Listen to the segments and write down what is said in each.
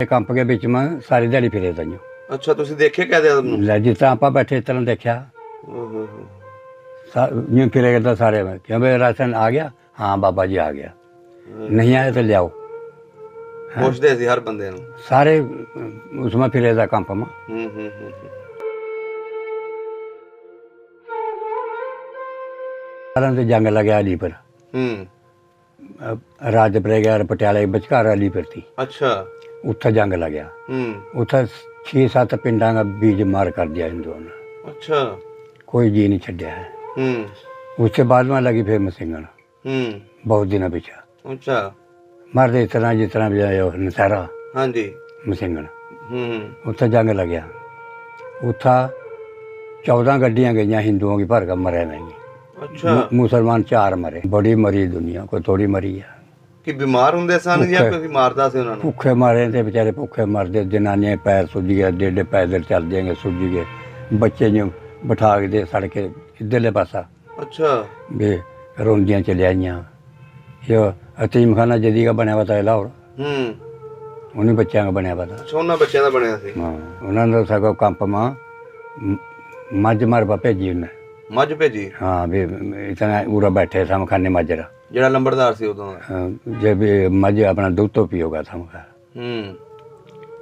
ਕੰਪ ਕੇ ਵਿੱਚ ਮੈਂ ਸਾਰੀ ਦਿਹਾੜੀ ਫਿਰੇ ਤਈਓ। ਅੱਛਾ, ਤੁਸੀਂ ਦੇਖੇ ਕਹਦੇ ਉਹਨੂੰ? ਲੈ ਜਿਸ ਤਰ੍ਹਾਂ ਆਪਾਂ ਬੈਠੇ ਇਸ ਤਰ੍ਹਾਂ ਦੇਖਿਆ यूं फिरे करता सारे में क्यों भाई राशन आ गया? हाँ बाबा जी आ गया, नहीं आया तो ले आओ। ਪੁੱਛਦੇ ਸੀ ਹਰ ਬੰਦੇ ਨੂੰ। सारे उसमें फिरे था कंप में। सारा से जंग लगे अली पर, राजपुरे गया पटियाले बचकार अली पर थी। अच्छा, उत्थे जंग लग्या, उत्थे 6-7 पिंडा का बीज मार कर दिया हिंदुओं ने। अच्छा, कोई जी नहीं छड्या है। उसके बाद में लगी फिर मसिंगण बहुत दिनों पीछे। अच्छा, मरते इस तरह जिस तरह भी नसारा हाँ जी मसिंगण उत्थे जंग लग्या। उत्था 14 गड्डियां गई हिंदुओं की भर कर मरे नहीं। अच्छा, मुसलमान 4 मरे। बड़ी मरी दुनिया, कोई थोड़ी मरी है। कि बीमार हुंदे सन या कोई मारदा सी उन्हां नूं? भुखे मारे थे बेचारे, भुखे मरदे। जनानियां पैर सुज गए, एडे एडे पैदल चल देंगे सुज गए। बच्चे जो बिठा के दे सड़के इधरले पासा। अच्छा, वे रोंदियां चले आईयां। ये अतीम खाना जदी का बनया हुआ था लाहौर, उन्हीं बच्चों का बनया हुआ था। अच्छा, उन्हां बच्चों दा बनया सी। हाँ, उन्होंने सगो कंप में मझ मार भेजी उन्हें। मझ भेजी? हाँ, भी इतना उरा बैठे था खाने मजरा जेड़ा लंबड़दार सी उदों। जब मझ अपना दूध तो पियोगा था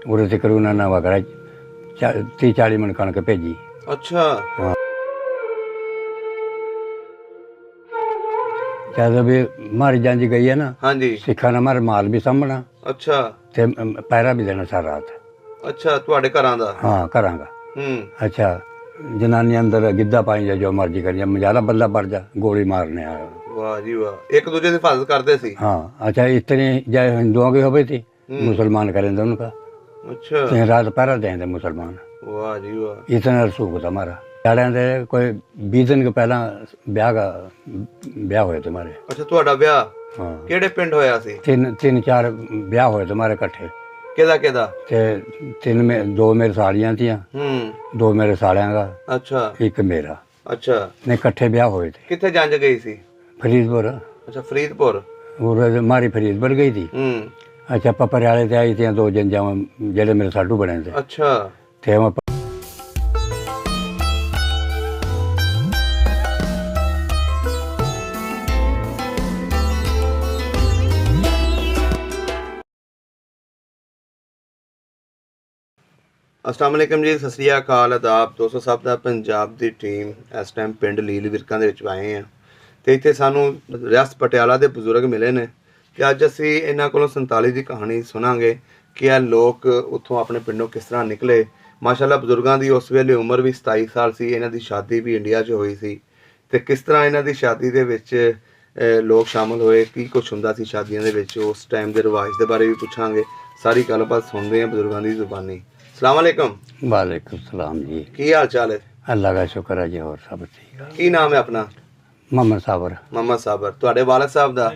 उरे से करू ना वगैरह 30-40 मन कणक भेजी। अच्छा, हाँ, जब भी मारी जांजी गई है ना। हाँ जी। सिखा ने मारे माल भी सामना। अच्छा, ते पैरा भी देना सारा रात। अच्छा, तुहाडे घरां दा? हाँ, करांगा। अच्छा, जनानी अंदर गिद्दा पाई जा, जो मर्जी करी, मजाला बल्ला पड़ जा, गोली मारने आया। वाह जी वाह, एक दूसरे की हिफाजत करते सी। हाँ, अच्छा, इतनी जय हिंदुओं की हो गई थी, मुसलमान करेंगे उनका। अच्छा, रात पहरा देंगे मुसलमान। वाह जी वाह, इतना रसूख था हमारा। दे कोई 20 दिन के पहला ब्याह हुए तुम्हारे। अच्छा, तुहाडा ब्याह हाँ, किहड़े पिंड होया सी? 3-4 ब्याह हुए तुम्हारे इकट्ठे। केदा केदा? ते 2 मेरे साड़ियां थी, 2 मेरे साड़ियां का, अच्छा, एक मेरा। अच्छा, ने इकट्ठे ब्याह हुए थे। कित्थे जंज गई सी? फरीदपुर। अच्छा, फरीदपुर। और हमारी फरीदपुर गई थी। अच्छा, पपरियाले से आई थी 2 जंजा जेड़े मेरे साडू बने थे। अच्छा, थे वहाँ अस्सलाम वालेकुम जी, सत श्री अकाल, आदाब दोस्तों। सब ਦਾ ਪੰਜਾਬ ਦੀ ਟੀਮ ਇਸ ਟਾਈਮ ਪਿੰਡ ਲੀਲ ਵਿਰਕਾਂ ਦੇ ਵਿੱਚ ਆਏ ਆ ਤੇ ਇੱਥੇ ਸਾਨੂੰ ਰਿਆਸਤ ਪਟਿਆਲਾ ਦੇ ਬਜ਼ੁਰਗ ਮਿਲੇ ਨੇ ਤੇ ਅੱਜ ਅਸੀਂ ਇਹਨਾਂ ਕੋਲੋਂ 47 ਦੀ ਕਹਾਣੀ ਸੁਣਾਂਗੇ ਕਿ ਇਹ ਲੋਕ ਉੱਥੋਂ ਆਪਣੇ ਪਿੰਡੋਂ ਕਿਸ ਤਰ੍ਹਾਂ ਨਿਕਲੇ। ਮਾਸ਼ਾਅੱਲਾ, ਬਜ਼ੁਰਗਾਂ ਦੀ ਉਸ ਵੇਲੇ ਉਮਰ ਵੀ 27 ਸਾਲ ਸੀ। ਇਹਨਾਂ ਦੀ ਸ਼ਾਦੀ ਵੀ ਇੰਡੀਆ 'ਚ ਹੋਈ ਸੀ ਤੇ ਕਿਸ ਤਰ੍ਹਾਂ ਇਹਨਾਂ ਦੀ ਸ਼ਾਦੀ ਦੇ ਵਿੱਚ ਲੋਕ ਸ਼ਾਮਲ ਹੋਏ, ਕੀ ਕੁਛ ਹੁੰਦਾ ਸੀ ਸ਼ਾਦੀਆਂ ਦੇ ਵਿੱਚ, ਉਸ ਟਾਈਮ ਦੇ ਰਿਵਾਜ ਦੇ ਬਾਰੇ ਵੀ ਪੁੱਛਾਂਗੇ। ਸਾਰੀ ਗੱਲਬਾਤ ਸੁਣਦੇ ਹਾਂ ਬਜ਼ੁਰਗਾਂ ਦੀ ਜ਼ੁਬਾਨੀ। अस्सलाम वालेकुम। वालेकुम सलाम जी। की हाल चाल है? अल्लाह का शुक्र है जी, और सब ठीक है। की नाम है अपना? मोहम्मद साबर। मोहम्मद साबर। तुहाडे वालिद साहब दा?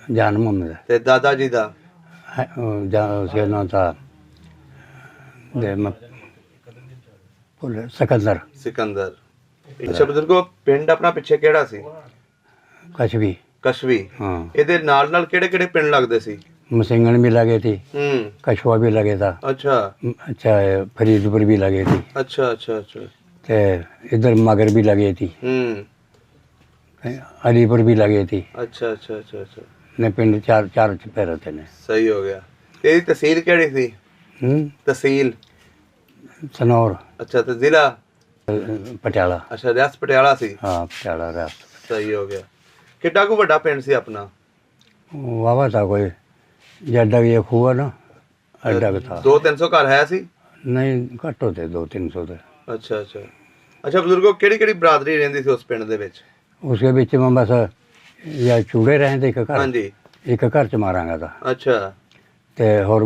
जान मोहम्मद। ते दादा जी दा? उसका नाम था सिकंदर। सिकंदर। अच्छा बुजुर्गो, पिंड अपना पिछे केड़ा सी? कशवी। कशवी। हाँ। इहदे नाल नाल केड़े केड़े पिंड लगदे सी? मसिंगण भी लगे थी, कछुआ भी लगे था। अच्छा, अच्छा, फरीदपुर भी लगे थी। अच्छा अच्छा अच्छा, ते इधर मगर भी लगे थी, अलीपुर भी लगे थी। अच्छा अच्छा अच्छा अच्छा, ने पिंड 4 छुपे रहते ने। सही हो गया। तेरी तहसील केड़ी थी? तहसील सनौर। अच्छा, तो जिला? पटियाला। अच्छा, रियासत पटियाला सी। हाँ, पटियाला रियासत। सही हो गया। किड्डा को बड़ा पिंड सी अपना? वावा था कोई, जड्डा भी एक हुआ ना, अड्डा भी था। 200-300 घर है सी? नहीं, घट होते 200-300 थे। अच्छा अच्छा अच्छा बुजुर्गो, केड़ी केड़ी बरादरी रहंदी सी उस पिंड दे विच? उसके बीच में बस या चूड़े रहे थे एक घर। हाँ जी। एक घर च मारांगा था। अच्छा, ते और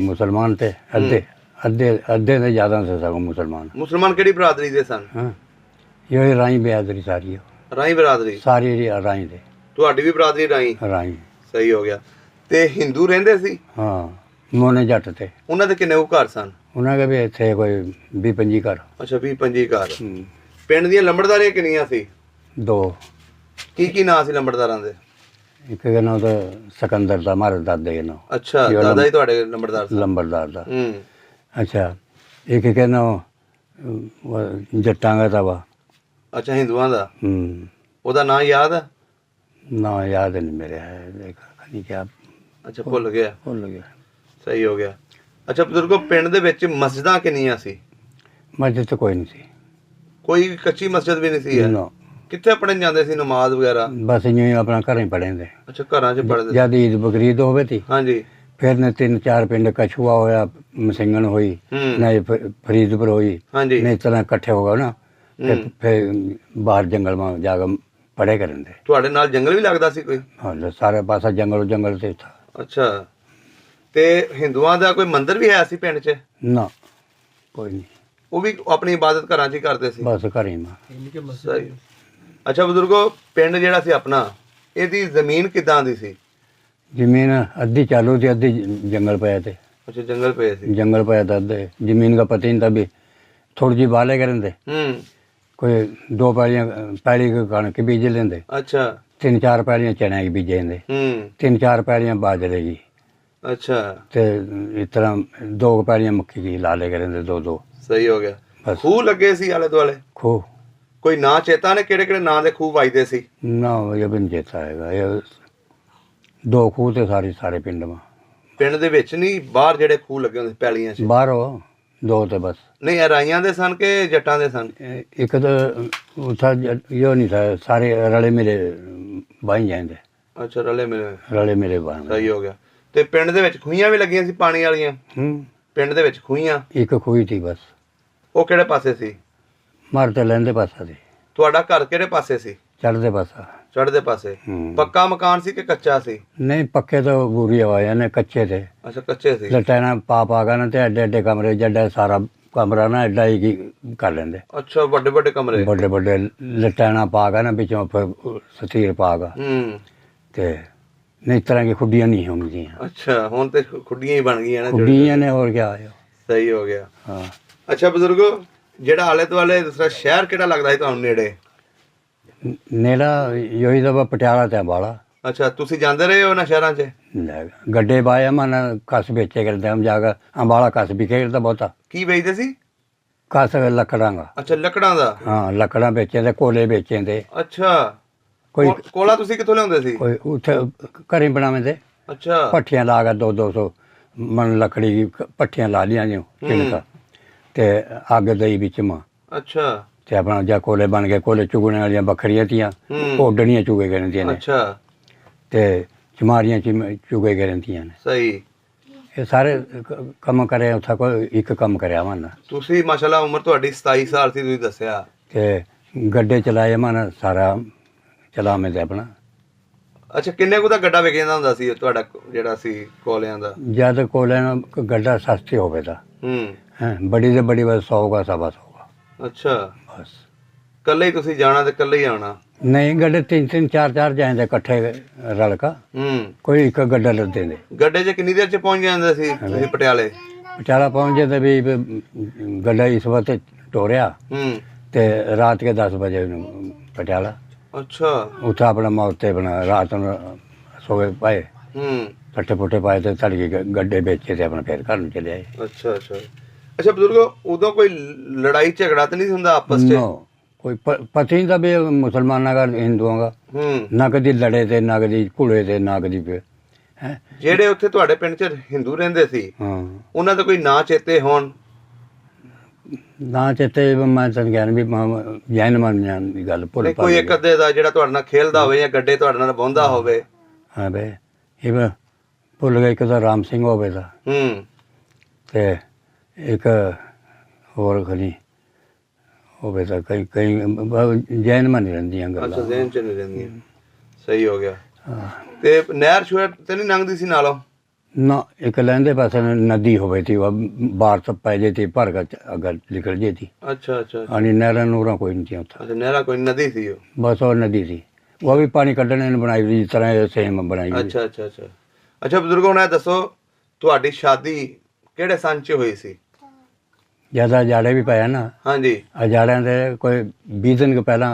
मुसलमान थे अद्धे अद्धे अद्धे ने ज्यादा से सगों मुसलमान। मुसलमान केड़ी बरादरी दे सन? हाँ, ये राई बिरादरी सारी है। राई बरादरी? सारी राई थे। तुहाडी भी बरादरी राई? राई। सही हो गया। ते हिंदू रहंदे सी? हाँ, मोने जट थे। उन्हां दे किन्ने घर सन? उन्हां के भी थे कोई 20-25 घर। अच्छा, 20-25 घर। पिंड दियां लंबड़दारियां किन्नियां सी? 2। की नाम सी लंबड़दारां दे? ਇੱਕ ਦਾ ਨਾਂ ਤਾਂ ਸਿਕੰਦਰ ਦਾ, ਮਾਰੇ ਦਾਦੇ ਦਾ ਨਾਂ ਅੱਛਾ, ਇਹ ਦਾਦਾ ਜੀ ਤੁਹਾਡੇ ਨੰਬਰਦਾਰ ਸੀ। ਲੰਬੜਦਾਰ ਦਾ। ਹੂੰ। ਅੱਛਾ, ਇੱਕ ਕਹਿੰਦਾ ਜੱਟਾਂ ਦਾ ਤਾ ਵਾ। ਅੱਛਾ, ਹਿੰਦੂਆਂ ਦਾ। ਹੂੰ, ਉਹਦਾ ਨਾਂ ਯਾਦ ਆ? ਨਾਂ ਯਾਦ ਨਹੀਂ ਮੇਰੇ ਹੈ, ਨਹੀਂ ਕਿਆ ਅੱਛਾ, ਭੁੱਲ ਗਿਆ। ਭੁੱਲ ਗਿਆ। ਸਹੀ ਹੋ ਗਿਆ। ਅੱਛਾ ਬਜ਼ੁਰਗੋ, ਪਿੰਡ ਦੇ ਵਿੱਚ ਮਸਜਿਦਾਂ ਕਿੰਨੀਆਂ ਸੀ? ਮਸਜਿਦ ਤਾਂ ਕੋਈ ਨਹੀਂ ਸੀ। ਕੋਈ ਕੱਚੀ ਮਸਜਿਦ ਵੀ ਨਹੀਂ ਸੀ ਹੈ? ਨਾ, ਕਿੱਥੇ ਪੜਨ ਜਾਂਦੇ ਸੀ ਨਮਾਜ਼ ਵਗੈਰਾ? ਬਸ ਜਿਵੇਂ ਆਪਣਾ ਘਰੇ ਪੜ੍ਹਦੇ। ਅੱਛਾ, ਘਰਾਂ 'ਚ ਪੜਦੇ? ਜਦ ਈਦ ਬਕਰੀਦ ਹੋਵੇ ਤੀ ਹਾਂਜੀ। ਫਿਰ ਨੇ 3-4 ਪਿੰਡ ਕਛੂਆ ਹੋਇਆ, ਮਸਿੰਗਣ ਹੋਈ, ਹੂੰ। ਨਹੀਂ ਫਰੀਦਪੁਰ ਹੋਈ, ਹਾਂਜੀ। ਨਹੀਂ ਤਰ੍ਹਾਂ ਇਕੱਠੇ ਹੋ ਗਏ ਨਾ, ਫਿਰ ਬਾਹਰ ਜੰਗਲ में ਜਾ ਕੇ ਪੜ੍ਹੇ ਕਰਨ ਦੇ। ਤੁਹਾਡੇ ਨਾਲ ਜੰਗਲ ਵੀ ਲੱਗਦਾ ਸੀ ਕੋਈ? ਹਾਂ, ਸਾਰੇ ਪਾਸਾ ਜੰਗਲ ਤੇ ਥਾ। ਅੱਛਾ, ਤੇ ਹਿੰਦੂਆਂ ਦਾ ਕੋਈ ਮੰਦਿਰ ਵੀ ਹੈ ਸੀ ਪਿੰਡ 'ਚ? ਨਾ, ਕੋਈ ਨਹੀਂ, ਉਹ ਵੀ ਆਪਣੀ ਇਬਾਦਤ ਘਰਾਂ 'ਚ ਹੀ ਕਰਦੇ ਸੀ? ਬਸ ਘਰੇ ਮਾਂ। ਸਹੀ। ਅੱਛਾ ਬਜ਼ੁਰਗੋ, ਪਿੰਡ ਜਿਹੜਾ ਸੀ ਆਪਣਾ, ਇਹਦੀ ਜ਼ਮੀਨ ਕਿੱਦਾਂ ਦੀ ਸੀ? ਜ਼ਮੀਨ ਅੱਧੀ ਚਾलू थी, ਅੱਧੀ जंगल पे थे। ਅੱਛਾ, ਜੰਗਲ ਪਏ ਸੀ। जंगल पे था अद्धे, जमीन का पता ही नहीं था भी। थोड़ी जी बाले करते, ਹੂੰ। कोई 2 पैलियां पैली की कणक बीज लेंदे, ਅੱਛਾ। 3-4 पैलियां चने की बीजे लेंदे, ਹੂੰ। 3-4 पैलियां बाजरे की, ਅੱਛਾ, ते इस तरह 2 पैलियां मक्की की ला ले करते, 2-2 ਸਹੀ ਹੋ ਗਿਆ। बस। ਖੂਹ ਲੱਗੇ ਸੀ ਆਲੇ ਦੁਆਲੇ? खूह ਕੋਈ ਨਾਂ ਚੇਤਾ ਨੇ ਕਿਹੜੇ ਕਿਹੜੇ ਨਾਂ ਦੇ ਖੂਹ ਵੱਜਦੇ ਸੀ? ना, ये भी नहीं चेता है। ये 2 खूह थे सारे पिंड में। ਪਿੰਡ ਦੇ ਵਿੱਚ ਨਹੀਂ, ਬਾਹਰ ਜਿਹੜੇ ਖੂਹ ਲੱਗੇ ਹੁੰਦੇ ਪੈਲੀਆਂ 'ਚ? बाहर हो 2 थे बस। ਨਹੀਂ, ਇਹ ਰਾਈਆਂ ਦੇ ਸਨ ਕਿ ਜੱਟਾਂ ਦੇ ਸਨ? एक तो वो था, यो नहीं था, सारे रले मेरे बाई जाते, ਅੱਛਾ, ਰਲੇ ਮਿਲੇ। रले मेरे बाई। ਸਹੀ ਹੋ ਗਿਆ। ਤੇ ਪਿੰਡ ਦੇ ਵਿੱਚ ਖੂਹੀਆਂ ਵੀ ਲੱਗੀਆਂ ਸੀ ਪਾਣੀ ਵਾਲੀਆਂ? ਪਿੰਡ ਦੇ ਵਿੱਚ ਖੂਹੀਆਂ? एक खूही थी बस। ਉਹ ਕਿਹੜੇ ਪਾਸੇ ਸੀ? मारते लैंदे पासा थी, ਤੁਹਾਡਾ ਘਰ ਕਿਹੜੇ ਪਾਸੇ ਸੀ? चढ़ते पासा। ਚੜ੍ਹਦੇ ਪਾਸੇ। ਪੱਕਾ ਮਕਾਨ ਸੀ ਕਿ ਕੱਚਾ ਸੀ? नहीं, पक्के तो बुरी आवाज ने, कच्चे थे। ਅੱਛा, ਕੱਚੇ ਸੀ। लटैना पा गए ना, तो एडे एडे कमरे, जड्डा सारा कमरा ना एडा ही कर लेंदे। ਅੱਛਾ, ਵੱਡੇ ਵੱਡੇ ਕਮਰੇ? बड़े बड़े लटैना पा गए ना, बिचों फिर सतीर पा गया, ਹੂੰ। ते नहीं इस तरह की खुडियां नहीं होंगी। ਅੱਛਾ, ਹੁਣ ਤੇ ਖੁੱਡੀਆਂ ਹੀ ਬਣ ਗਈਆਂ ਨਾ। खुडियां ने और क्या है। ਸਹੀ ਹੋ ਗਿਆ। हाँ, ਅੱਛਾ ਬਜ਼ੁਰਗੋ, ਜਿਹੜਾ ਆਲੇ ਦੁਆਲੇ ਦੂਸਰਾ ਸ਼ਹਿਰ ਕਿਹੜਾ ਲੱਗਦਾ ਸੀ ਤੁਹਾਨੂੰ ਨੇੜੇ? नेड़ा यही तो पटियाला ते अम्बाला। ਅੱਛਾ, ਤੁਸੀਂ ਜਾਂਦੇ ਰਹੇ ਹੋ ਉਹਨਾਂ ਸ਼ਹਿਰਾਂ 'ਚ? गड्ढे बाए मन कस बेचे करते, हम जाकर अम्बाला कस भी खेलता बहुता। ਕੀ ਵੇਚਦੇ ਸੀ? कस लकड़ा का। ਅੱਛਾ, ਲੱਕੜਾਂ ਦਾ। हाँ, लकड़ा बेचे थे, कोले बेचे थे। ਅੱਛਾ, कोई ਕੋਲਾ ਤੁਸੀਂ ਕਿੱਥੋਂ ਲਿਆਉਂਦੇ ਸੀ? कोई उठे घरें बनावे थे, ਅੱਛਾ। भट्ठियां ला के 200 मन लकड़ी की भट्ठियां ला लिया जो तिनका, ते अग दई बिच मां, ਅੱਛਾ। ते अपना जा कोले बन गए। कोले चुगने वाली बखरियां थियां, ओडनियां चुगे करदियां ने, ਅੱਛਾ, ते चमारियां चुगे करदियां ने। ਸਹੀ। ये सारे कम करे, उत्था कोई एक कम करया मन, ਤੁਸੀਂ ਮਾਸ਼ਾਅੱਲਾ ਉਮਰ ਤੁਹਾਡੀ 27 ਸਾਲ ਸੀ ਤੁਸੀਂ ਦੱਸਿਆ। ते गड्ढे चलाए मन, सारा चला मैं ते अपना। ਅੱਛਾ, ਕਿੰਨੇ ਕੁ ਦਾ ਗੱਡਾ ਵਿਕ ਜਾਂਦਾ ਹੁੰਦਾ ਸੀ ਤੁਹਾਡਾ ਜਿਹੜਾ ਸੀ ਕੋਲਿਆਂ ਦਾ? जद कोले गड्ढा सस्ती होवे ता, हैं बड़ी से बड़ी बस 100 का 125 का। ਅੱਛਾ, बस। ਕੱਲੇ ਹੀ ਤੁਸੀਂ ਜਾਣਾ ਤੇ ਕੱਲੇ ਹੀ ਆਉਣਾ? नहीं, गड्ढे 3-3 4-4 जाए कट्ठे रल का, कोई एक गड्ढा लद देंगे। ਗੱਡੇ 'ਚ ਕਿੰਨੀ ਦੇਰ 'ਚ ਪਹੁੰਚ ਜਾਂਦੇ ਸੀ ਤੁਸੀਂ ਪਟਿਆਲੇ? पटियाला पहुंच जाते भी गड्ढा इस वक्त टोरिया, ते रात के 10 बजे पटियाला। ਅੱਛਾ। उत्था अपना मौते अपना रात में सोए पाए, पट्टे पुट्टे पाए, तो तड़के गड्ढे बेचे थे, अपना फिर घर में चले आए। ਅੱਛਾ ਅੱਛਾ। ਅੱਛਾ ਬਜ਼ੁਰਗੋ, ਉਦੋਂ ਕੋਈ ਲੜਾਈ ਝਗੜਾ ਤਾਂ ਨਹੀਂ ਹੁੰਦਾ ਆਪਸ 'ਚ? नो, कोई पता ही था भी मुसलमानों का हिंदुओं का, ना कदी लड़े थे, ना कदी घुले थे, ना कदी पे हैं। ਜਿਹੜੇ ਉੱਥੇ ਤੁਹਾਡੇ ਪਿੰਡ 'ਚ ਹਿੰਦੂ ਰਹਿੰਦੇ ਸੀ, हाँ, ਉਹਨਾਂ ਦਾ ਕੋਈ ਨਾਂ ਚੇਤੇ ਹੋਣ? ना चेते मैं तन ज्ञान भी जैन मन की गल भुल ਨਹੀਂ, ਕੋਈ ਇੱਕ ਅੱਧੇ ਦਾ ਜਿਹੜਾ ਤੁਹਾਡੇ ਨਾਲ ਖੇਲਦਾ ਹੋਵੇ ਜਾਂ ਗੱਡੇ ਤੁਹਾਡੇ ਨਾਲ ਵਾਹੁੰਦਾ ਹੋਵੇ? हाँ बे, ये भुल गए। एक तो राम सिंह होवे था, ते एक और खनी होवे था, कई कई जैन मन रहंदियां ਅੱਛਾ, गल्लां। ਜ਼ਹਿਨ 'ਚ ਨਹੀਂ ਰਹਿੰਦੀਆਂ। ਸਹੀ ਹੋ ਗਿਆ। ਤੇ ਨਹਿਰ ਸ਼ੁਹਰ ਤੇ ਨਹੀਂ ਲੰਘਦੀ ਸੀ ਨਾਲੋਂ? ना, एक लहंदे पासे नदी होवे थी, वह बार सब पै थी, भर का अगर निकल जे थी। ਅੱਛਾ ਅੱਛਾ। आणि नहरा नूरा कोई नहीं थी उत्था, ਅੱਛਾ, ਨਹਿਰਾ ਕੋਈ ਨਦੀ ਸੀ ਉਹ? बस और नदी थी, वो भी पानी कड्ढने ने बनाई हुई, जिस तरह सेम बनाई हुई। ਅੱਛਾ ਅੱਛਾ ਅੱਛਾ। ਅੱਛਾ ਬਜ਼ੁਰਗੋ, ਹੁਣ ਇਹ ਦੱਸੋ ਤੁਹਾਡੀ ਸ਼ਾਦੀ ਕਿਹੜੇ ਸੰਨ 'ਚ ਹੋਈ ਸੀ? ज्यादा अजाड़े भी पाया ना, ਹਾਂਜੀ। अजाड़े दे कोई 20 दिन के पहला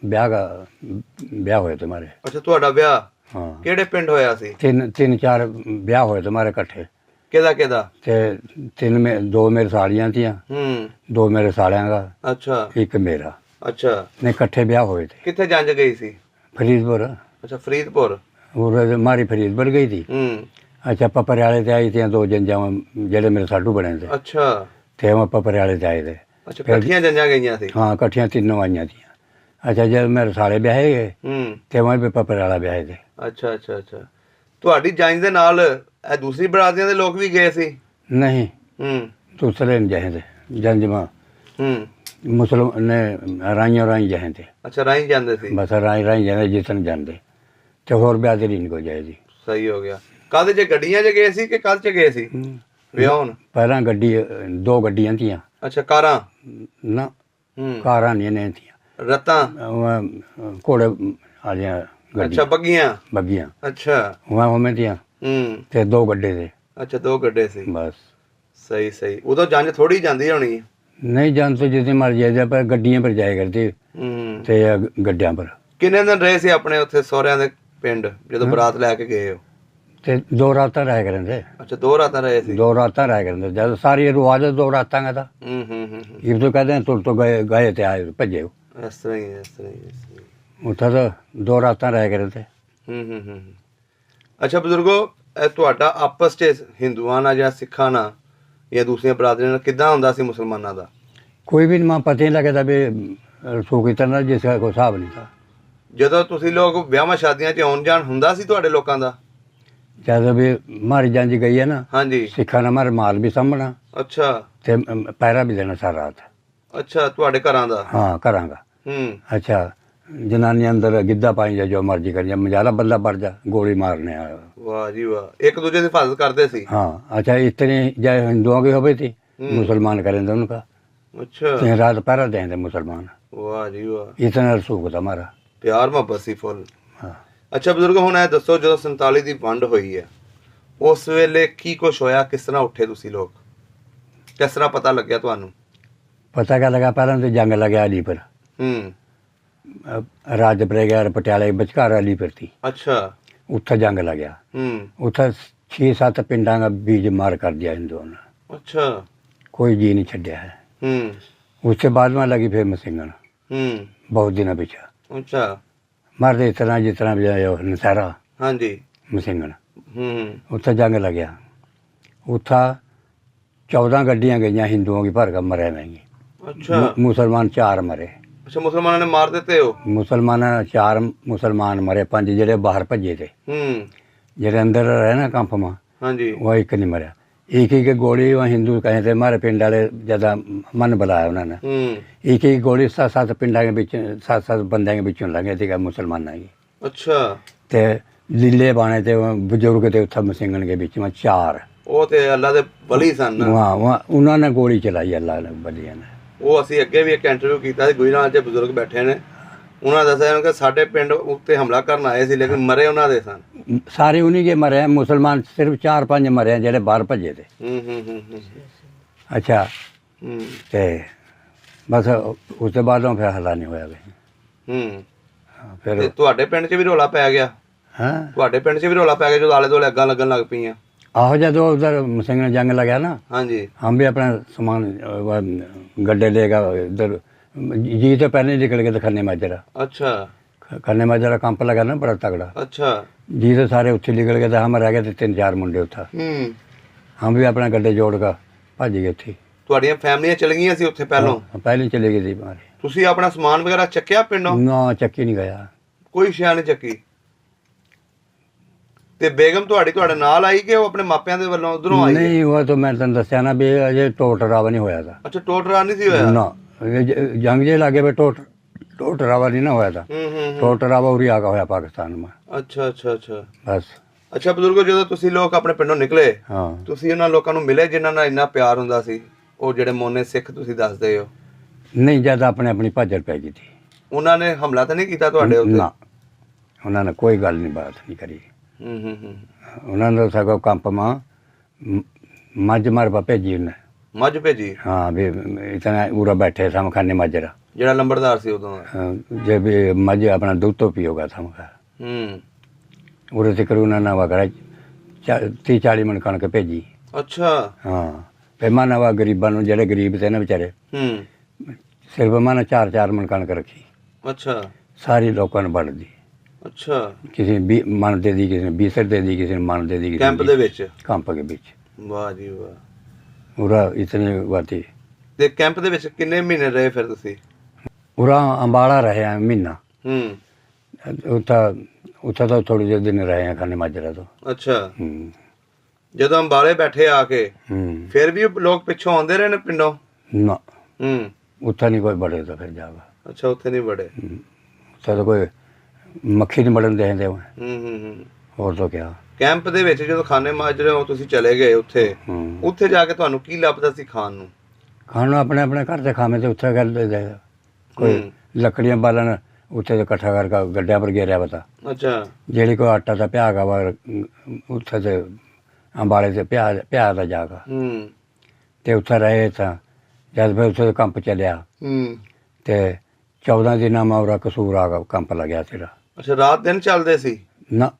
ब्याह हुए थे हमारे। ਅੱਛਾ, ਤੁਹਾਡਾ ਵਿਆਹ ਹਾਂ ਕਿਹੜੇ ਪਿੰਡ ਹੋਇਆ ਸੀ? ਤਿੰਨ ਚਾਰ ਵਿਆਹ ਹੋਏ ਤੇ ਮਾਰੇ ਇਕੱਠੇ ਕਿਹਦਾ? ਤੇ ਦੋ ਮੇਰੇ ਸਾਲੀਆਂ ਤੀਆਂ, ਦੋ ਮੇਰੇ ਸਾਲਿਆਂ ਦਾ, ਅੱਛਾ ਇੱਕ ਮੇਰਾ। ਅੱਛਾ ਨੇ ਇਕੱਠੇ ਵਿਆਹ ਹੋਏ थे। ਕਿੱਥੇ ਜੰਜ ਗਈ ਸੀ? फरीदपुर। ਅੱਛਾ ਫਰੀਦਪੁਰ। और मारी फरीदपुर गई थी। अच्छा पपरियाले से आई थी दो जंजा जेडे मेरे साडू बने थे। अच्छा थे वहाँ पपरियाले से आए थे। अच्छा कट्ठियां जंजा गई थी? हाँ कट्ठियां तीनों आई थी। अच्छा जब मेरे साले ब्याहे गए थे वहीं पे पपरियाला ब्याहे थे। ਅੱਛਾ ਅੱਛਾ ਅੱਛਾ ਤੁਹਾਡੀ ਜੰਜ ਦੇ ਨਾਲ ਇਹ ਦੂਸਰੀ ਬਰਾਦਰੀਆਂ ਦੇ ਲੋਕ ਵੀ ਗਏ ਸੀ? नहीं दूसरे नहीं जाए थे जंज में मुसलमान ने राइयों राई जाए थे। ਅੱਛਾ ਰਾਈ ਜਾਂਦੇ ਸੀ? बस राई राई जाते जितने जाते तो होर ब्याह नहीं को जाए जी। ਸਹੀ ਹੋ ਗਿਆ। ਕਾਹਦੇ ਚ ਗੱਡੀਆਂ 'ਚ ਗਏ ਸੀ ਕਿ ਕੱਲ 'ਚ ਗਏ ਸੀ ਵਿਆਹਣ? पहला गड्डी दो गड्डियां थियां। ਅੱਛਾ ਕਾਰਾਂ? ना कारां नहीं थी, ਰਤਾਂ? घोड़े वालियां ਅੱਛਾ ਬੱਗੀਆਂ? बग्गियां ਅੱਛਾ वहाँ हमें थियां ते दो गड्ढे थे। ਅੱਛਾ ਦੋ ਗੱਡੇ ਸੀ? बस ਸਹੀ ਸਹੀ। ਉਦੋਂ ਜੰਜ ਥੋੜੀ ਜਾਂਦੀ ਹੋਣੀ ਹੈ? नहीं जान तो जितनी मर्जी है पर गड्डियां पर जाया करती ते गड्डियां पर। ਕਿੰਨੇ ਦਿਨ ਰਹੇ ਸੀ ਆਪਣੇ ਉੱਥੇ ਸਹੁਰਿਆਂ ਦੇ ਪਿੰਡ ਜਦੋਂ ਬਰਾਤ ਲੈ ਕੇ ਗਏ ਹੋ? ते दो रात रह करें थे। ਅੱਛਾ ਦੋ ਰਾਤਾਂ ਰਹੇ ਸੀ? दो रात रह करें थे जब सारी रिवाज दो रात का था। ये तो कहते हैं तुम तो गए गए थे आए भजे हो। ਇਸ ਤਰ੍ਹਾਂ ਹੀ ਇਸ ਤਰ੍ਹਾਂ ਹੀ ਇਸ ਤਰ੍ਹਾਂ ਹੀ। उठा तो दो रात रह करें थे। ਅੱਛਾ ਬਜ਼ੁਰਗੋ ਇਹ ਤੁਹਾਡਾ ਆਪਸ 'ਚ ਹਿੰਦੂਆਂ ਨਾਲ ਜਾਂ ਸਿੱਖਾਂ ਨਾਲ ਜਾਂ ਦੂਸਰੀਆਂ ਬਰਾਦਰੀਆਂ ਨਾਲ ਕਿੱਦਾਂ ਹੁੰਦਾ ਸੀ ਮੁਸਲਮਾਨਾਂ ਦਾ? कोई भी मां पता नहीं लगा था भी सो की तरह जिसका कोई हिसाब नहीं था। ਜਦੋਂ ਤੁਸੀਂ ਲੋਕ ਵਿਆਹਾਂ ਸ਼ਾਦੀਆਂ 'ਚ ਆਉਣ ਜਾਣ ਹੁੰਦਾ ਸੀ ਤੁਹਾਡੇ ਲੋਕਾਂ ਦਾ? जब भी हमारी जंज गई है ना ਹਾਂਜੀ सिखा ने हमारे माल भी सामना ਅੱਛਾ ते पैरा भी देना सारा रात। ਅੱਛਾ ਤੁਹਾਡੇ ਘਰਾਂ ਦਾ? हाँ करांगा। अच्छा जनानी अंदर गिद्धा पाई जा जो मर्जी कर जा मजाला बंदा बढ़ जा गोली मारने आया। ਵਾਹ ਜੀ ਵਾਹ। ਇੱਕ ਦੂਜੇ ਦੀ ਹਿਫਾਜ਼ਤ ਕਰਦੇ ਸੀ? हाँ अच्छा इतनी चाहे हिंदुओं की हो थी मुसलमान करेंगे उनका ਅੱਛਾ तीन रात पहरा देंगे मुसलमान। ਵਾਹ ਜੀ ਵਾਹ। इतना रसूख था हमारा। ਪਿਆਰ ਮੁਹੱਬਤ ਸੀ ਫੁੱਲ। हाँ ਅੱਛਾ ਬਜ਼ੁਰਗ ਹੁਣ ਇਹ ਦੱਸੋ ਜਦੋਂ 47 ਦੀ ਵੰਡ ਹੋਈ ਹੈ ਉਸ ਵੇਲੇ ਕੀ ਕੁਛ ਹੋਇਆ? ਕਿਸ ਤਰ੍ਹਾਂ ਉੱਠੇ ਤੁਸੀਂ ਲੋਕ? ਕਿਸ ਤਰ੍ਹਾਂ ਪਤਾ ਲੱਗਿਆ ਤੁਹਾਨੂੰ? पता क्या लगा पहले तो जंग लगा अली पर। राजपुरे गया पटियाले बचकार अली पर थी। अच्छा उत्थे जंग लग्या। उत्थे 6-7 पिंडा का बीज मार कर दिया हिंदुओं ने। अच्छा कोई जी नहीं छड्या है। उसके बाद में लगी फिर मसिंगन बहुत दिनों पीछे। अच्छा मरते इतना जितना भी नशहरा हाँ जी मसिंगन उत्थे जंग लग्या। उत्था 14 गड्डियां गई हिंदुओं की भर कर मरे नहीं। अच्छा मुसलमान 4 मरे। अच्छा मुसलमानों ने मार देते हो? मुसलमान 4 मुसलमान मरे 5 जेडे बाहर भजे थे। जेडे अंदर रहे ना कंप में हाँ जी वो एक नहीं मरा। एक ही गोली वहाँ हिंदू कहे थे हमारे पिंड वाले ज्यादा मन बुलाया उन्होंने। एक ही गोली 7-7 पिंडा के बीच 7-7 बंदे के बीचों लगे थे मुसलमाना की। अच्छा ते लीले बाने थे बुजुर्ग थे उत्थे मसिंगन के बीच में 4। ਉਹ ਤੇ ਅੱਲਾ ਦੇ ਵਲੀ ਸਨ। वहाँ उन्होंने गोली चलाई अल्लाह ने बलिया ने। ਉਹ ਅਸੀਂ ਅੱਗੇ ਵੀ ਇੱਕ ਇੰਟਰਵਿਊ ਕੀਤਾ ਸੀ ਗੁਜਰਾਤ 'ਚ ਬਜ਼ੁਰਗ ਬੈਠੇ ਨੇ ਉਹਨਾਂ ਦੱਸਿਆ ਕਿ ਸਾਡੇ ਪਿੰਡ ਉੱਤੇ ਹਮਲਾ ਕਰਨ ਆਏ ਸੀ ਲੇਕਿਨ ਮਰੇ ਉਹਨਾਂ ਦੇ ਸਨ। सारे उन्हीं के मरे हैं मुसलमान सिर्फ 4-5 मरे हैं जेडे बाहर भजे थे। अच्छा ते बस उसके बाद फिर हल्ला नहीं होया। फिर ਤੇ ਤੁਹਾਡੇ ਪਿੰਡ 'ਚ ਵੀ ਰੌਲਾ ਪੈ ਗਿਆ? हाँ ਤੁਹਾਡੇ ਪਿੰਡ 'ਚ ਵੀ ਰੌਲਾ ਪੈ ਗਿਆ ਜਦੋਂ ਆਲੇ ਦੁਆਲੇ ਅੱਗਾਂ ਲੱਗਣ ਲੱਗ ਪਈਆਂ? आहो जब उधर मसिंगन जंग लगा ना हाँ जी हम भी अपना सामान गड्ढे लेगा इधर जी तो पहले ही निकल गए थे खन्ने माजरा। अच्छा खन्ने माजरा कंप लगा ना बड़ा तगड़ा। अच्छा जी तो सारे उत्थे निकल गए थे हम रह गए थे 3-4 मुंडे उत्था। हम भी अपना गड्ढे जोड़ कर भज गए थे। ਤੁਹਾਡੀਆਂ ਫੈਮਲੀਆਂ ਚਲ ਗਈਆਂ ਸੀ ਉੱਥੇ ਪਹਿਲੋਂ? पहले ही चले गई थी हमारे। ਤੁਸੀਂ ਆਪਣਾ ਸਮਾਨ ਵਗੈਰਾ ਚੱਕਿਆ ਪਿੰਡੋਂ? ना चक्की नहीं गया। ਕੋਈ ਸ਼ੈ ਨਹੀਂ ਚੱਕੀ? ਤੇ ਬੇਗਮ ਤੁਹਾਡੇ ਨਾਲ ਆਈ ਕਿ ਉਹ ਆਪਣੇ ਮਾਪਿਆਂ ਦੇ ਵੱਲੋਂ ਉਧਰੋਂ ਆਈ? नहीं हुआ तो मैं तेन दसिया ना भी अजे टोटरावा नहीं होया था। ਅੱਛਾ ਟੋਟਰਾ ਨਹੀਂ ਸੀ ਹੋਇਆ? ना जंग जे लागे पे टोटरावा नहीं ना होया था। टोटरावा उरी आगा होया पाकिस्तान में। ਅੱਛਾ ਅੱਛਾ ਅੱਛਾ बस ਅੱਛਾ ਬਜ਼ੁਰਗੋ ਜਦੋਂ ਤੁਸੀਂ ਲੋਕ ਆਪਣੇ ਪਿੰਡੋਂ ਨਿਕਲੇ हाँ ਤੁਸੀਂ ਉਹਨਾਂ ਲੋਕਾਂ ਨੂੰ ਮਿਲੇ ਜਿਨ੍ਹਾਂ ਨਾਲ ਇੰਨਾ ਪਿਆਰ ਹੁੰਦਾ ਸੀ ਉਹ ਜਿਹੜੇ ਮੋਨੇ ਸਿੱਖ ਤੁਸੀਂ ਦੱਸਦੇ ਹੋ? नहीं ज्यादा अपने अपनी भाजड़ पै गई थी। ਉਹਨਾਂ ਨੇ ਹਮਲਾ ਤਾਂ ਨਹੀਂ ਕੀਤਾ ਤੁਹਾਡੇ ਉੱਤੇ? ना उन्होंने कोई गल नहीं बात नहीं करी। उन्होंने तो सगो कंप में मझ मार पा भेजी उन्हें। ਮੱਝ ਭੇਜੀ? हाँ भी इतना उरा बैठे थम खाने माजरा ਜਿਹੜਾ ਲੰਬੜਦਾਰ ਸੀ ਉਦੋਂ? जब भी मझ अपना दूध तो पियोगा थम खा। ਉਰੇ ਤੱਕ ਉਹਨਾਂ ਨੇ ਵਗਰਾ 30-40 ਮਣ ਕਣਕ ਭੇਜੀ। ਅੱਛਾ। ਹਾਂ ਫਿਰ ਮੈਂ ਨਵਾਂ ਗਰੀਬਾਂ ਨੂੰ, ਜਿਹੜੇ ਗਰੀਬ ਤੇ ਨਾ ਵਿਚਾਰੇ, ਸਿਰਫ ਮੈਂ 4-4 ਮਣ ਕਣਕ ਰੱਖੀ। ਅੱਛਾ। ਸਾਰੀ ਲੋਕਾਂ ਨੂੰ ਵੰਡਦੀ। ਅੱਛਾ। ਕਿਸੇ ਨੇ 20 ਮਣ ਦੇ ਦੀ, ਕਿਸੇ ਨੇ 20 ਦੇ ਦੀ, ਕਿਸੇ ਨੇ ਮਣ ਦੇ ਦੀ। ਕੈਂਪ ਦੇ ਵਿੱਚ? ਕੈਂਪ ਦੇ ਵਿੱਚ। ਵਾਹ ਜੀ ਵਾਹ। ਉਰਾ ਇਤਨੇ ਵਾਤੀ। ਤੇ ਕੈਂਪ ਦੇ ਵਿੱਚ ਕਿੰਨੇ ਮਹੀਨੇ ਰਹੇ ਫਿਰ ਤੁਸੀਂ? ਉਰਾ ਅੰਬਾਲਾ ਰਹੇ ਆ ਮਹੀਨਾ। ਉੱਥੇ ਤਾਂ ਥੋੜ੍ਹੇ ਜਿਹੇ ਦਿਨ ਰਹੇ ਆ ਖਾਨੇ ਮਾਜਰਾ ਤੋਂ। ਅੱਛਾ। ਜਦੋਂ ਅੰਬਾਲੇ ਬੈਠੇ ਆ ਕੇ ਫਿਰ ਵੀ ਲੋਕ ਪਿੱਛੋਂ ਆਉਂਦੇ ਰਹੇ ਨੇ ਪਿੰਡੋਂ? ਨਾ। ਉੱਥੇ ਨਹੀਂ ਕੋਈ ਬੜੇ ਤਾਂ ਫਿਰ ਜਾਵਾ। ਅੱਛਾ, ਉੱਥੇ ਨਹੀਂ ਬੜੇ। ਉੱਥੇ ਤਾਂ ਕੋਈ ਮੱਖੀ ਨਹੀਂ ਬੜਨ ਦੇਂਦੇ। ਹੋਰ ਤਾਂ ਕਿਆ। ਕੈਂਪ ਦੇ ਵਿੱਚ ਜਦੋਂ ਖਾਨੇ ਮਾਜਰੇ ਤੁਸੀਂ ਚਲੇ ਗਏ ਉੱਥੇ ਜਾ ਕੇ ਤੁਹਾਨੂੰ ਕੀ ਲੱਭਦਾ ਸੀ ਖਾਣ ਨੂੰ? ਖਾਣ ਨੂੰ ਆਪਣੇ ਆਪਣੇ ਘਰ ਦੇ ਖਾਵੇਂ ਤੇ ਉੱਥੇ ਗੱਲ ਦੇ ਕੋਈ ਲੱਕੜੀਆਂ ਬਾਲਣ ਉੱਥੇ ਤੇ ਇਕੱਠਾ ਕਰਕੇ ਗੱਡਿਆਂ ਪਰ ਗੇਰਿਆ ਪਤਾ। ਅੱਛਾ। ਜਿਹੜੀ ਕੋਈ ਆਟਾ ਤਾਂ ਪਿਆ ਗਾ ਵਾ ਉੱਥੇ ਤੇ ਅੰਬਾਲੇ ਤੇ ਪਿਆ ਦਾ ਜਾਗਾ ਤੇ ਉੱਥੇ ਰਹੇ। ਤਾਂ ਜਦ ਫਿਰ ਉੱਥੇ ਕੰਪ ਚੱਲਿਆ ਤੇ 14 ਦਿਨਾਂ ਮੈਂ ਉਰਾ ਕਸੂਰ ਆ ਗਿਆ, ਕੰਪ ਲੱਗਿਆ ਸੀਗਾ। ਅੱਛਾ, ਰਾਤ ਦਿਨ ਚੱਲਦੇ ਸੀ? ਨਾ,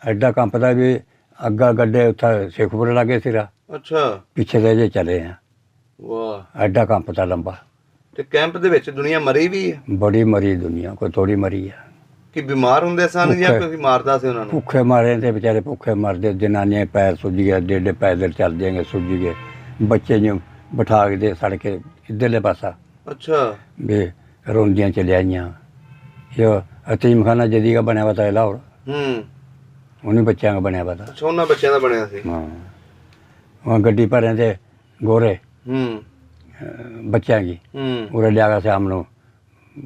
ਐਡਾ ਕੰਪ ਦਾ ਵੀ ਅੱਗਾ ਗੱਡੇ ਉੱਥੇ ਸ਼ੇਖੂਪੁਰ ਲੱਗੇ ਸੀਗਾ। ਅੱਛਾ। ਪਿੱਛੇ ਦੇ ਜੇ ਚਲੇ ਆ। ਵਾਹ। ਐਡਾ ਕੰਪ ਤਾਂ ਲੰਬਾ। ਤੇ ਕੈਂਪ ਦੇ ਵਿੱਚ ਦੁਨੀਆ ਮਰੀ ਵੀ ਹੈ? ਬੜੀ ਮਰੀ ਦੁਨੀਆ, ਕੋਈ ਥੋੜੀ ਮਰੀ ਆ। ਕਿ ਬਿਮਾਰ ਹੁੰਦੇ ਸਨ ਜਾਂ ਕੋਈ ਮਾਰਦਾ ਸੀ ਉਹਨਾਂ ਨੂੰ? ਭੁੱਖੇ ਮਾਰੇ ਤੇ ਵਿਚਾਰੇ ਭੁੱਖੇ ਮਰਦੇ। ਜਨਾਨੀਆਂ ਪੈਰ ਸੁੱਜ ਗਏ, ਏਡੇ ਪੈਦਲ ਚੱਲ ਜਾਏਗੇ, ਸੁੱਜ ਗਏ। ਬੱਚੇ ਨੂੰ ਬਿਠਾ ਕੇ ਦੇ ਸੜ ਕੇ ਇੱਧਰਲੇ ਪਾਸਾ। ਅੱਛਾ। ਵੀ ਰੋਂਦੀਆਂ ਚਲੇ ਆਈਆਂ। ਇਹ ਅਤੀਮਖਾਨਾ ਜਦੀ ਦਾ ਬਣਿਆ ਵਾ ਤਾਂ ਲਾਹੌਰ। ਉਹਨੇ ਬੱਚਿਆਂ ਦਾ ਬਣਿਆ ਵਾ ਤਾਂ। ਅੱਛਾ, ਉਹਨਾਂ ਬੱਚਿਆਂ ਦਾ ਬਣਿਆ ਸੀ। ਹਾਂ, ਗੱਡੀ ਭਰਿਆ ਤੇ ਗੋਰੇ ਬੱਚਿਆਂ ਦੀ ਉਰੇ ਲਿਆ ਗਿਆ ਸ਼ਾਮ ਨੂੰ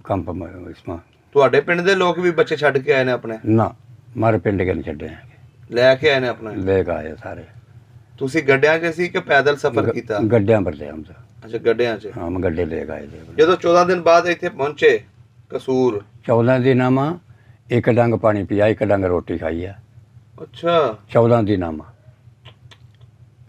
ਕੰਪ ਇਸਮਾ। ਤੁਹਾਡੇ ਪਿੰਡ ਦੇ ਲੋਕ ਵੀ ਬੱਚੇ ਛੱਡ ਕੇ ਆਏ ਨੇ ਆਪਣੇ? ਨਾ, ਮਾਰੇ ਪਿੰਡ ਕੇ ਨਹੀਂ ਛੱਡੇ, ਲੈ ਕੇ ਆਏ ਨੇ ਆਪਣੇ। ਲੈ ਕੇ ਆਏ ਸਾਰੇ। ਤੁਸੀਂ ਗੱਡਿਆਂ 'ਚ ਸੀ ਕਿ ਪੈਦਲ ਸਫ਼ਰ ਕੀਤਾ? ਗੱਡਿਆਂ ਪਰ ਤੇ ਹਮ ਤਾਂ। ਅੱਛਾ, ਗੱਡਿਆਂ 'ਚ। ਹਾਂ, ਮੈਂ ਗੱਡੇ ਲੈ ਕੇ ਆਏ ਤੇ। ਜਦੋਂ 14 ਦਿਨ ਬਾਅਦ ਇੱਥੇ ਪਹੁੰਚੇ ਕਸੂਰ, 14 ਦਿਨਾਂ ਮਾ ਇੱਕ ਡੰਗ ਪਾਣੀ ਪੀਆ, ਇੱਕ ਡੰਗ ਰੋਟੀ ਖਾਈ ਆ। ਅੱਛਾ। 14 ਦਿਨਾਂ ਮਾ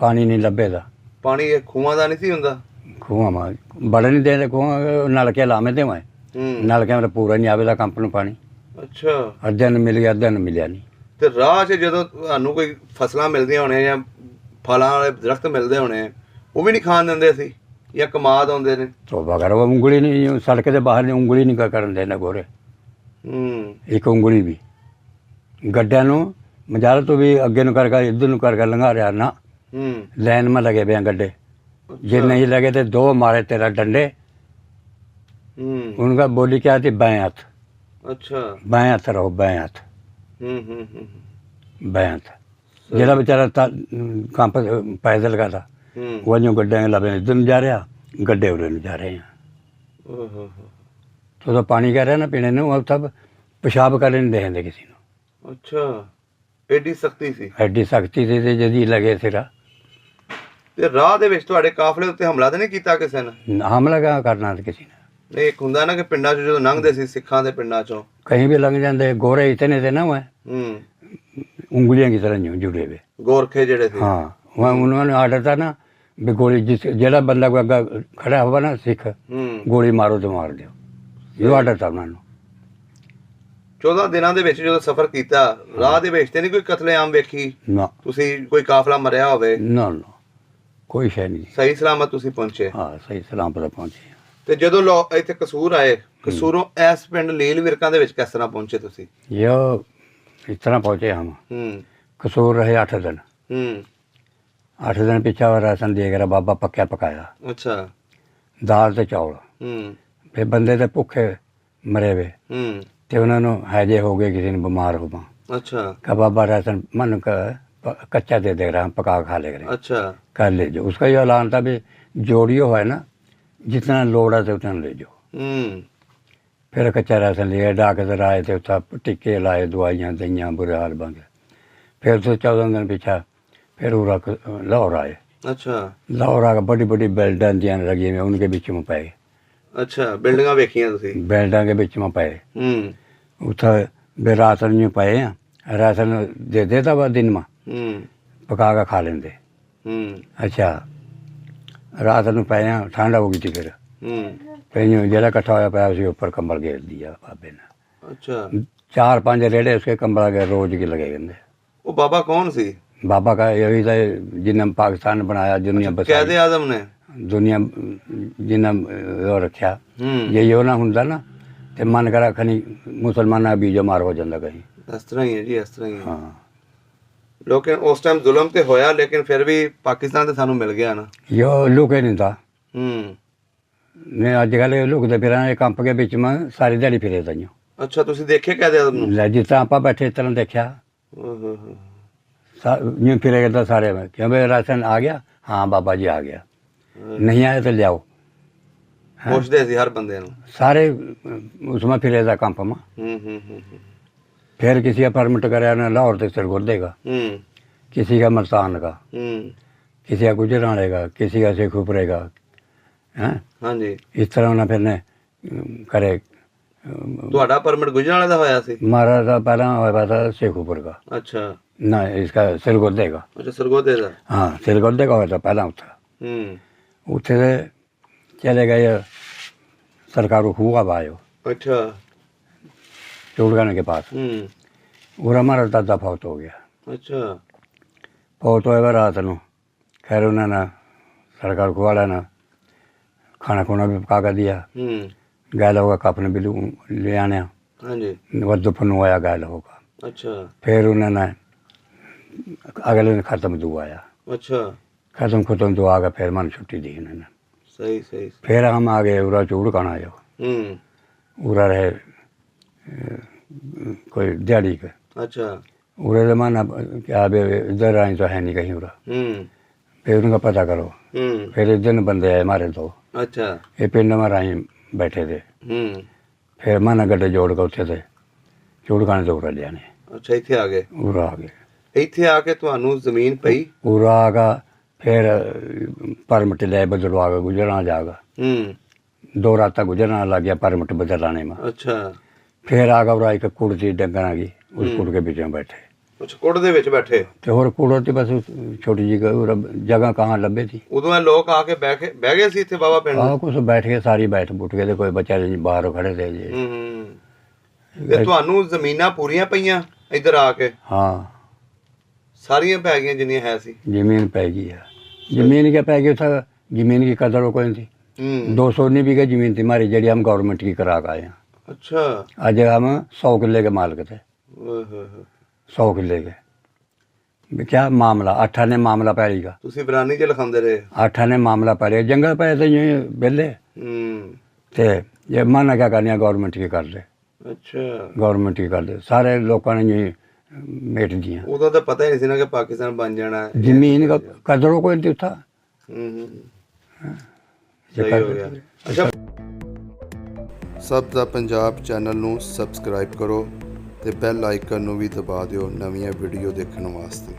ਪਾਣੀ ਨਹੀਂ ਲੱਭੇਦਾ। ਪਾਣੀ ਇਹ ਖੂਹਾਂ ਦਾ ਨਹੀਂ ਸੀ ਹੁੰਦਾ? ਖੂਹਾਂ ਮਾ ਬੜੇ ਨਹੀਂ ਦੇ ਖੂਹਾਂ, ਨਲਕੇ ਲਾਵੇਂ ਤੇ ਮੈਂ ਨਲਕਿਆਂ ਦਾ ਪੂਰਾ ਨਹੀਂ ਆਵੇਦਾ ਕੰਪ ਨੂੰ ਪਾਣੀ। ਅੱਛਾ। ਅੱਧਿਆਂ ਨੂੰ ਮਿਲ ਗਿਆ, ਅੱਧਿਆਂ ਨੂੰ ਮਿਲਿਆ ਨਹੀਂ। ਤੇ ਰਾਹ 'ਚ ਜਦੋਂ ਤੁਹਾਨੂੰ ਕੋਈ ਫਸਲਾਂ ਮਿਲਦੀਆਂ ਹੋਣੀਆਂ ਜਾਂ ਫਲਾਂ ਵਾਲੇ ਦਰਖਤ ਮਿਲਦੇ ਹੋਣੇ, ਉਹ ਵੀ ਨਹੀਂ ਖਾਣ ਦਿੰਦੇ ਸੀ ਜਾਂ ਕਮਾਦ ਆਉਂਦੇ ਨੇ? ਤੋਬਾ ਕਰੋ, ਉਂਗਲੀ ਨਹੀਂ ਸੜਕ ਦੇ ਬਾਹਰ ਉਂਗਲੀ ਨਹੀਂ ਕਰਨ ਦੇਣਾ ਗੋਰੇ। ਇੱਕ ਉਂਗਲੀ ਵੀ ਗੱਡਿਆਂ ਨੂੰ ਮਜਾਲ ਤੋਂ ਵੀ ਅੱਗੇ ਨੂੰ ਕਰਕੇ ਇੱਧਰ ਨੂੰ ਕਰਕੇ ਲੰਘਾ ਰਿਹਾ ਨਾ। ਲਾਈਨ में लगे हुए गड्ढे, जे नहीं लगे थे दो मारे तेरा डंडे। उनका बोली क्या थी? बाएं हाथ। अच्छा। बाएं हाथ रहो, बाएं हाथ। बाएं हाथ। जेड़ा बेचारा काम पर पैदल का था वो जो गड्ढे लबे इधर जा रहा, गड्ढे उधर जा रहे हैं। तो पानी कह रहे ना पीने ने, वो सब पेशाब कर नहीं देंगे किसी को। अच्छा, एडी सख्ती सी? एडी सख्ती थी ते जदी लगे सिरा। ਤੇ ਰਾਹ ਦੇ ਵਿੱਚ ਤੁਹਾਡੇ ਕਾਫਲੇ ਉੱਤੇ ਹਮਲਾ ਤਾਂ ਨਹੀਂ ਕੀਤਾ ਕਿਸੇ ਨੇ? ਹਮਲਾ ਕਿਆ ਕਰਨਾ ਕਿਸੇ ਨੇ? ਨਹੀਂ, ਇੱਕ ਹੁੰਦਾ ਨਾ ਕਿ ਪਿੰਡਾਂ 'ਚ ਜਦੋਂ ਲੰਘਦੇ ਸੀ ਸਿੱਖਾਂ ਦੇ ਪਿੰਡਾਂ 'ਚੋਂ ਕहीं ਵੀ ਲੰਘ ਜਾਂਦੇ। ਗੋਰੇ ਇਤਨੇ थे ना वह, ਉਂਗਲੀਆਂ की तरह जुड़े हुए गोरखे ਜਿਹੜੇ ਸੀ। हाँ, वह उन्होंने आर्डर था ना भी गोली जिस ਜਿਹੜਾ ਬੰਦਾ ਕੋਈ ਅੱਗਾ ਖੜਾ ਹੋਵੇ ਨਾ ਸਿੱਖ, ਗੋਲੀ ਮਾਰੋ ਤੇ ਮਾਰ ਦਿਓ। ਇਹ ਆਰਡਰ था ਉਹਨਾਂ ਨੂੰ। 14 ਦਿਨਾਂ ਦੇ ਵਿੱਚ ਜਦੋਂ ਸਫ਼ਰ ਕੀਤਾ, ਰਾਹ ਦੇ ਵਿੱਚ ਤੇ ਨਹੀਂ ਕੋਈ ਕਤਲੇਆਮ ਵੇਖੀ? ਨਾ। ਤੁਸੀਂ ਕੋਈ ਕਾਫਲਾ ਮਰਿਆ ਹੋਵੇ? ਨਾ ਨਾ, ਕੋਈ ਸ਼ੈ ਨਹੀਂ। ਸਹੀ ਸਲਾਮਤ ਤੁਸੀਂ ਪਹੁੰਚੇ? ਹਾਂ, ਸਹੀ ਸਲਾਮਤ ਪਹੁੰਚੇ। ਤੇ ਜਦੋਂ ਲੋਕ ਇੱਥੇ ਕਸੂਰ ਆਏ, ਕਸੂਰੋਂ ਇਸ ਪਿੰਡ ਲੀਲ ਵਿਰਕਾਂ ਦੇ ਵਿੱਚ ਕਿਸ ਤਰ੍ਹਾਂ ਪਹੁੰਚੇ ਤੁਸੀਂ? ਇਸ ਤਰ੍ਹਾਂ ਪਹੁੰਚੇ ਹਮ। ਕਸੂਰ ਰਹੇ 8 ਦਿਨ। 8 ਦਿਨ ਪਿੱਛਾ ਰਾਸ਼ਨ ਦੇ ਗਿਆ ਬਾਬਾ, ਪੱਕਿਆ ਪਕਾਇਆ। ਅੱਛਾ। ਦਾਲ ਤੇ ਚੌਲ। ਫਿਰ ਬੰਦੇ ਤੇ ਭੁੱਖੇ ਮਰੇ ਵੇ ਤੇ ਉਹਨਾਂ ਨੂੰ ਹੈਜੇ ਹੋ ਗਏ, ਕਿਸੇ ਨੂੰ ਬਿਮਾਰ ਹੋਵਾਂ। ਅੱਛਾ। ਕਹਾ ਬਾਬਾ ਰਾਸ਼ਨ मन कच्चा दे दे रहा, हम पका खा ले रहे। अच्छा। कर ले जो। उसका ये ऐलान था भी जोड़ियो है ना, जितना लोड़ा थे उतना ले जाओ। फिर कच्चा राशन लिया, डाकदर आए थे, उत्था टिक्के लाए, दवाइयाँ दइयाँ, बुरे हाल बन गए। फिर तो 14 दिन पीछा फिर उरा लाहौर आए। अच्छा। लाहौर आके बड़ी बड़ी बिल्डिंग दियां लगी हुई, उनके बीच में पाए। अच्छा, बिल्डिंगां वेखियां तुसीं? बिल्डिंग के बीच में पाए। उत्थे भी राशन नहीं पाए हैं, राशन दे देता वा दिन में, ਪਕਾ ਕੇ ਖਾ ਲੈਂਦੇ। ਅੱਛਾ, ਰਾਤ ਨੂੰ ਪਏ ਆ, ਠੰਡ ਹੋ ਗਈ ਸੀ। ਫਿਰ ਜਿਹੜਾ ਇਕੱਠਾ ਹੋਇਆ ਪਿਆ ਸੀ ਉੱਪਰ ਕੰਬਲ ਘੇਰ ਦਿਆ ਬਾਬੇ ਨੇ। ਅੱਛਾ। 4-5 रेड़े उसके कंबल के रोज के लगे गए। वो बाबा कौन सी? बाबा का यही था जिन्हें पाकिस्तान बनाया, दुनिया कैद बसाई, आजम ने? दुनिया जिन्हें वो रखा। ਜੇ ਉਹ ਨਾ ਹੁੰਦਾ ਨਾ ਤੇ ਮਨ ਕਰਾ ਖਣੀ ਮੁਸਲਮਾਨਾਂ ਦਾ ਬੀਜੋ ਮਾਰ ਹੋ ਜਾਂਦਾ ਕਹੀਂ। ਇਸ ਤਰ੍ਹਾਂ ਹੀ ਹੈ ਜੀ, ਇਸ ਤਰ੍ਹਾਂ ਹੀ ਹੈ। ਹਾਂ ਲੇਕਿਨ ਉਸ ਟਾਈਮ ਜ਼ੁਲਮ ਤੇ ਹੋਇਆ, ਲੇਕਿਨ ਫਿਰ ਵੀ ਪਾਕਿਸਤਾਨ ਤੇ ਸਾਨੂੰ ਮਿਲ ਗਿਆ ਨਾ। ਯੋ ਲੁਕੇ ਨਹੀਂ ਤਾਂ ਹੂੰ। ਨੇ ਅੱਜ ਕੱਲ੍ਹ ਲੁਕਦੇ ਫਿਰਾਂ ਇਹ ਕੰਪ ਕੇ ਵਿੱਚ ਮੈਂ ਸਾਰੀ ਦਿਹਾੜੀ ਫਿਰੇ ਤਾਈਓ। ਅੱਛਾ, ਤੁਸੀਂ ਦੇਖੇ ਕੈਦ ਆਜ਼ਮ ਨੂੰ? ਲੈ ਜਿਸ ਤਰ੍ਹਾਂ ਆਪਾਂ ਬੈਠੇ ਇਸ ਤਰ੍ਹਾਂ ਦੇਖਿਆ यूँ फिरे करता सारे में क्यों भाई राशन आ गया, हाँ बाबा जी आ गया, नहीं आया तो ले आओ। ਪੁੱਛਦੇ ਸੀ ਹਰ ਬੰਦੇ ਨੂੰ। सारे उसमें फिरे था कंप में। फिर किसी का परमिट कराया ना लाहौर तक सिरगुर्दे का, किसी का मल्तान का, किसी का गुजराने का, किसी का शेखुपुरे का। हैं हाँ जी। इस तरह उन्हें फिर ने करे। ਤੁਹਾਡਾ ਪਰਮਿਟ ਗੁਜਰਾਂਵਾਲੇ ਦਾ ਹੋਇਆ ਸੀ? हमारा था पहला हुआ था शेखुपुर का, ਅੱਛਾ ना इसका सिरगुर्दे का। ਅੱਛਾ, ਸਰਗੋਦੇ ਦਾ। हाँ सिरगुर्दे का हुआ था पहला उत्था। उत्थे से चले गए सरकार खूह अब आयो अच्छा। चूड़गाने के पास। और हमारा दादा फौत हो गया। अच्छा। फौत होए रात को खैर उन्होंने सरकार खूह वाला ने खाना खुना भी पका कर दिया। गैल होगा कपने भी ले आने। हाँ जी। वदुफन होया गैल होगा। अच्छा। फिर उन्होंने अगले दिन ख़त्म दुआया। अच्छा। ख़त्म दुआ का फिर मन छुट्टी दी उन्होंने। सही सही। फिर हम आ गए उरा चूड़काना आयो। उरा रहे कोई दिहाड़ी के। अच्छा। उरे जमाना क्या बे इधर आए तो है नहीं कहीं उरा। फिर उनका पता करो। फिर इस दिन बंदे आए हमारे तो। अच्छा। ये पिंड में आई बैठे थे। फिर माना गड्ढे जोड़ के उठे थे चूड़काने तो उरा लिया ने। अच्छा, ਇੱਥੇ ਆ ਗਏ? उरा आ गए। ਇੱਥੇ ਆ ਕੇ ਤੁਹਾਨੂੰ ਜ਼ਮੀਨ ਪਈ? उरा आगा फिर परमिट ले बदलवा के गुजरना जागा। 2 रात गुजरना लग गया परमिट बदलाने में। अच्छा। फिर आगा उरा एक कुड़ थी डंगना की, उस कुड़ के बीच में बैठे। ਅੱਛਾ, ਕੁੜ ਦੇ ਵਿੱਚ ਬੈਠੇ? तो और कुड़ होती बस छोटी जी जगह कहाँ लभे थी। ਉਦੋਂ ਇਹ ਲੋਕ ਆ ਕੇ ਬਹਿ ਗਏ ਸੀ ਇੱਥੇ ਬਾਬਾ ਪਿੰਡ? हाँ कुछ बैठ के सारी बैठ बुठ गए थे, कोई बेचारे जी बाहर खड़े थे जी। ਤੇ ਤੁਹਾਨੂੰ ਜ਼ਮੀਨਾਂ ਪੂਰੀਆਂ ਪਈਆਂ ਇੱਧਰ ਆ ਕੇ? हाँ ਸਾਰੀਆਂ ਪੈ ਗਈਆਂ ਜਿੰਨੀਆਂ ਹੈ ਸੀ? जमीन पै गई है। जमीन क्या पै गई था, जमीन की कदर कोई नहीं थी। 219 बीघा जमीन थी हमारी, जड़ी हम गवर्नमेंट की करा के आए हैं। अच्छा। आज हम 100 किले के मालिक थे। 100 किले के क्या मामला 8 ने मामला पैरी का। ਤੁਸੀਂ ਬਰਾਨੀ ਚ ਲਿਖਾਉਂਦੇ ਰਹੇ? 8 ने मामला पैरी जंगल पे थे यूं बेले ते ये माना क्या करनी गवर्नमेंट की कर दे। अच्छा। गवर्नमेंट की कर दे, सारे लोगों ने यूं मेट दिया। ਉਦੋਂ ਤਾਂ ਪਤਾ ਹੀ ਨਹੀਂ ਸੀ ਨਾ ਕਿ ਪਾਕਿਸਤਾਨ ਬਣ ਜਾਣਾ ਹੈ। जमीन का कदरों कोई नहीं था। ਸਹੀ ਹੋ ਗਿਆ। ਅੱਛਾ, ਸਭ ਦਾ ਪੰਜਾਬ ਚੈਨਲ ਨੂੰ ਸਬਸਕ੍ਰਾਈਬ ਕਰੋ ਤੇ ਬੈਲ ਆਈਕਨ ਨੂੰ ਵੀ ਦਬਾ ਦਿਓ ਨਵੀਆਂ ਵੀਡੀਓ ਦੇਖਣ ਵਾਸਤੇ।